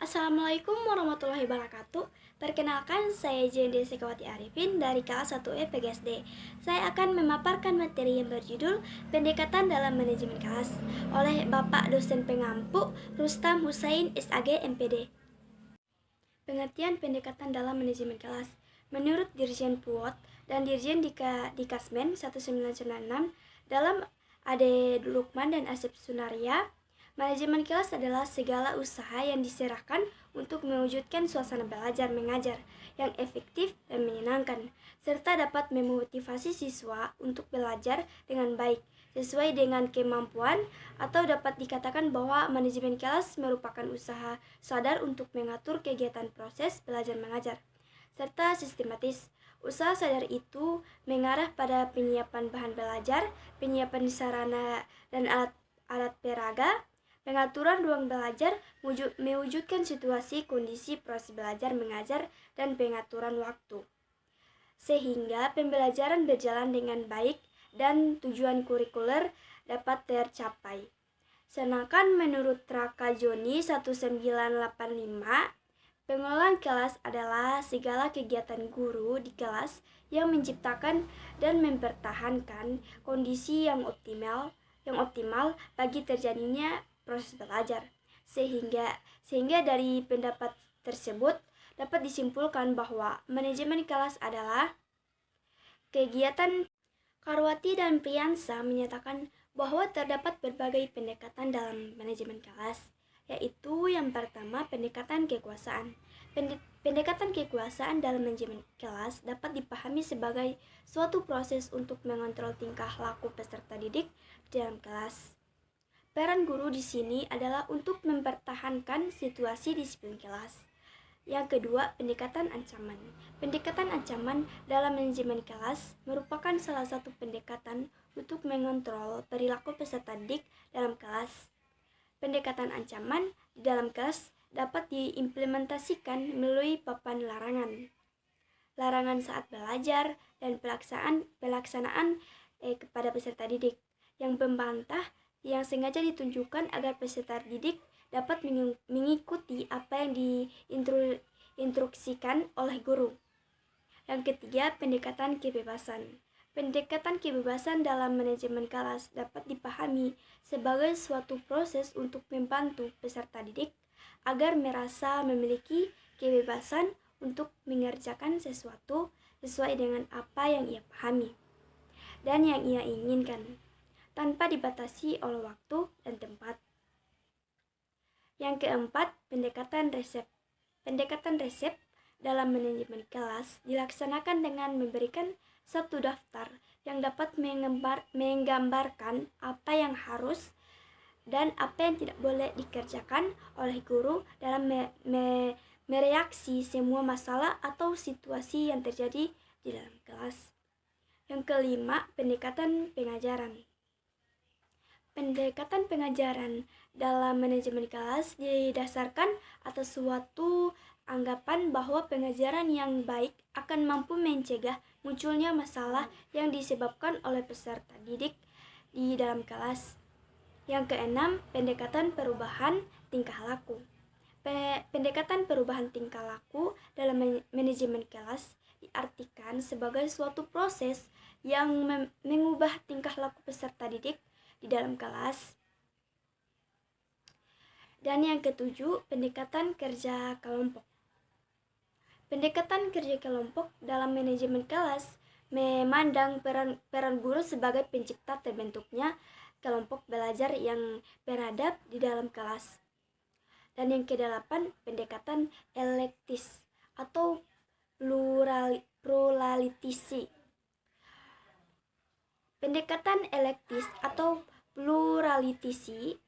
Assalamualaikum warahmatullahi wabarakatuh. Perkenalkan, saya Jendi Sekawati Arifin dari kelas 1E PGSD. Saya akan memaparkan materi yang berjudul Pendekatan dalam Manajemen Kelas oleh Bapak Dosen Pengampu Rustam Hussein SAG MPD. Pengertian pendekatan dalam manajemen kelas. Menurut Dirjen Puot dan Dirjen Dikasmen 1996 dalam Ade Lukman dan Asep Sunaria, manajemen kelas adalah segala usaha yang diserahkan untuk mewujudkan suasana belajar mengajar yang efektif dan menyenangkan, serta dapat memotivasi siswa untuk belajar dengan baik sesuai dengan kemampuan, atau dapat dikatakan bahwa manajemen kelas merupakan usaha sadar untuk mengatur kegiatan proses belajar mengajar, serta sistematis. Usaha sadar itu mengarah pada penyiapan bahan belajar, penyiapan sarana dan alat peraga, pengaturan ruang belajar, mewujudkan situasi kondisi proses belajar mengajar, dan pengaturan waktu, sehingga pembelajaran berjalan dengan baik dan tujuan kurikuler dapat tercapai. Sedangkan menurut Raka Joni 1985, pengolahan kelas adalah segala kegiatan guru di kelas yang menciptakan dan mempertahankan kondisi yang optimal bagi terjadinya proses belajar. Sehingga dari pendapat tersebut dapat disimpulkan bahwa manajemen kelas adalah kegiatan. Karwati dan Priyansa menyatakan bahwa terdapat berbagai pendekatan dalam manajemen kelas, yaitu yang pertama pendekatan kekuasaan. Pendekatan kekuasaan dalam manajemen kelas dapat dipahami sebagai suatu proses untuk mengontrol tingkah laku peserta didik di dalam kelas. Peran guru di sini adalah untuk mempertahankan situasi disiplin kelas. Yang kedua, pendekatan ancaman. Pendekatan ancaman dalam manajemen kelas merupakan salah satu pendekatan untuk mengontrol perilaku peserta didik dalam kelas. Pendekatan ancaman di dalam kelas dapat diimplementasikan melalui papan larangan. Larangan saat belajar dan pelaksanaan kepada peserta didik yang membantah yang sengaja ditunjukkan agar peserta didik dapat mengikuti apa yang diinstruksikan oleh guru. Yang ketiga, pendekatan kebebasan. Pendekatan kebebasan dalam manajemen kelas dapat dipahami sebagai suatu proses untuk membantu peserta didik agar merasa memiliki kebebasan untuk mengerjakan sesuatu sesuai dengan apa yang ia pahami dan yang ia inginkan, tanpa dibatasi oleh waktu dan tempat. Yang keempat, pendekatan resep. Pendekatan resep dalam manajemen kelas dilaksanakan dengan memberikan satu daftar yang dapat menggambarkan apa yang harus dan apa yang tidak boleh dikerjakan oleh guru dalam mereaksi semua masalah atau situasi yang terjadi di dalam kelas. Yang kelima, pendekatan pengajaran. Pendekatan pengajaran dalam manajemen kelas didasarkan atas suatu anggapan bahwa pengajaran yang baik akan mampu mencegah munculnya masalah yang disebabkan oleh peserta didik di dalam kelas. Yang keenam, pendekatan perubahan tingkah laku. Pendekatan perubahan tingkah laku dalam manajemen kelas diartikan sebagai suatu proses yang mengubah tingkah laku peserta didik di dalam kelas. Dan yang ketujuh, pendekatan kerja kelompok. Pendekatan kerja kelompok dalam manajemen kelas memandang peran guru sebagai pencipta terbentuknya kelompok belajar yang beradab di dalam kelas. Dan yang kedelapan, pendekatan elektis atau pluralitisi. Pendekatan elektis atau pluralitisi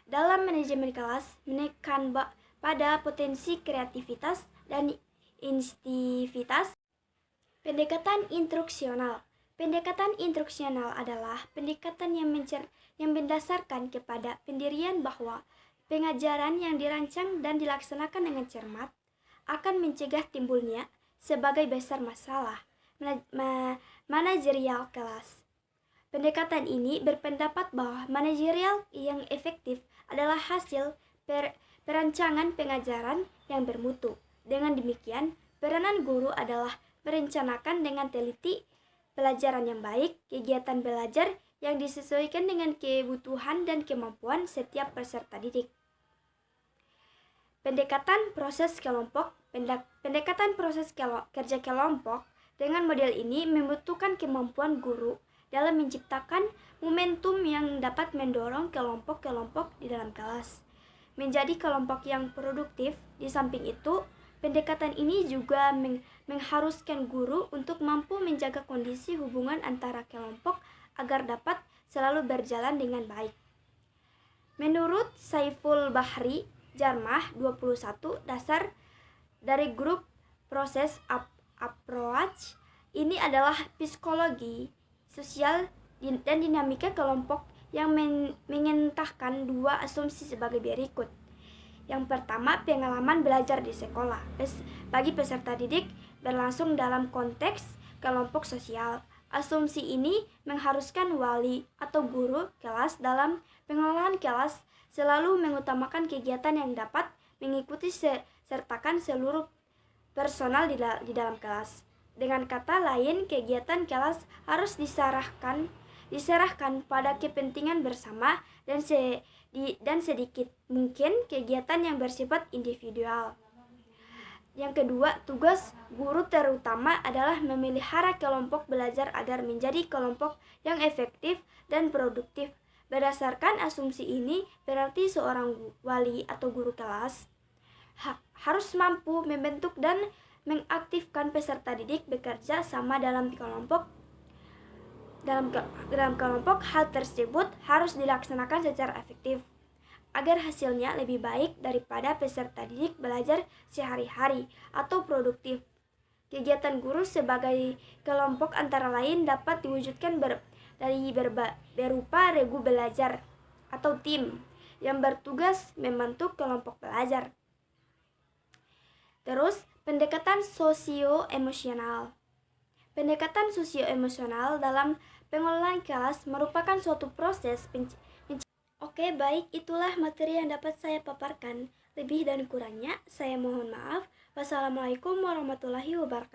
dalam manajemen kelas menekan pada potensi kreativitas dan instintivitas. Pendekatan instruksional. Pendekatan instruksional adalah pendekatan yang mendasarkan kepada pendirian bahwa pengajaran yang dirancang dan dilaksanakan dengan cermat akan mencegah timbulnya sebagai besar masalah manajerial kelas. Pendekatan ini berpendapat bahwa manajerial yang efektif adalah hasil perancangan pengajaran yang bermutu. Dengan demikian, peranan guru adalah merencanakan dengan teliti pelajaran yang baik, kegiatan belajar yang disesuaikan dengan kebutuhan dan kemampuan setiap peserta didik. Pendekatan proses kelompok. Pendekatan proses kerja kelompok dengan model ini membutuhkan kemampuan guru dalam menciptakan momentum yang dapat mendorong kelompok-kelompok di dalam kelas menjadi kelompok yang produktif. Di samping itu, pendekatan ini juga mengharuskan guru untuk mampu menjaga kondisi hubungan antara kelompok agar dapat selalu berjalan dengan baik. Menurut Saiful Bahri Jarmah 21, dasar dari grup proses approach ini adalah psikologi sosial dan dinamika kelompok yang mengentahkan dua asumsi sebagai berikut. Yang pertama, pengalaman belajar di sekolah bagi peserta didik berlangsung dalam konteks kelompok sosial. Asumsi ini mengharuskan wali atau guru kelas dalam pengelolaan kelas selalu mengutamakan kegiatan yang dapat mengikuti sertakan seluruh personal di dalam kelas. Dengan kata lain, kegiatan kelas harus diserahkan pada kepentingan bersama dan sedikit mungkin kegiatan yang bersifat individual. Yang kedua, tugas guru terutama adalah memelihara kelompok belajar agar menjadi kelompok yang efektif dan produktif. Berdasarkan asumsi ini, berarti seorang wali atau guru kelas harus mampu membentuk dan mengaktifkan peserta didik bekerja sama dalam kelompok. Dalam kelompok, hal tersebut harus dilaksanakan secara efektif agar hasilnya lebih baik daripada peserta didik belajar sehari-hari atau produktif. Kegiatan guru sebagai kelompok antara lain dapat diwujudkan berupa regu belajar atau tim yang bertugas membentuk kelompok belajar. Terus, pendekatan sosio-emosional. Pendekatan sosio-emosional dalam pengelolaan kelas merupakan suatu proses Oke, baik, itulah materi yang dapat saya paparkan. Lebih dan kurangnya, saya mohon maaf. Wassalamualaikum warahmatullahi wabarakatuh.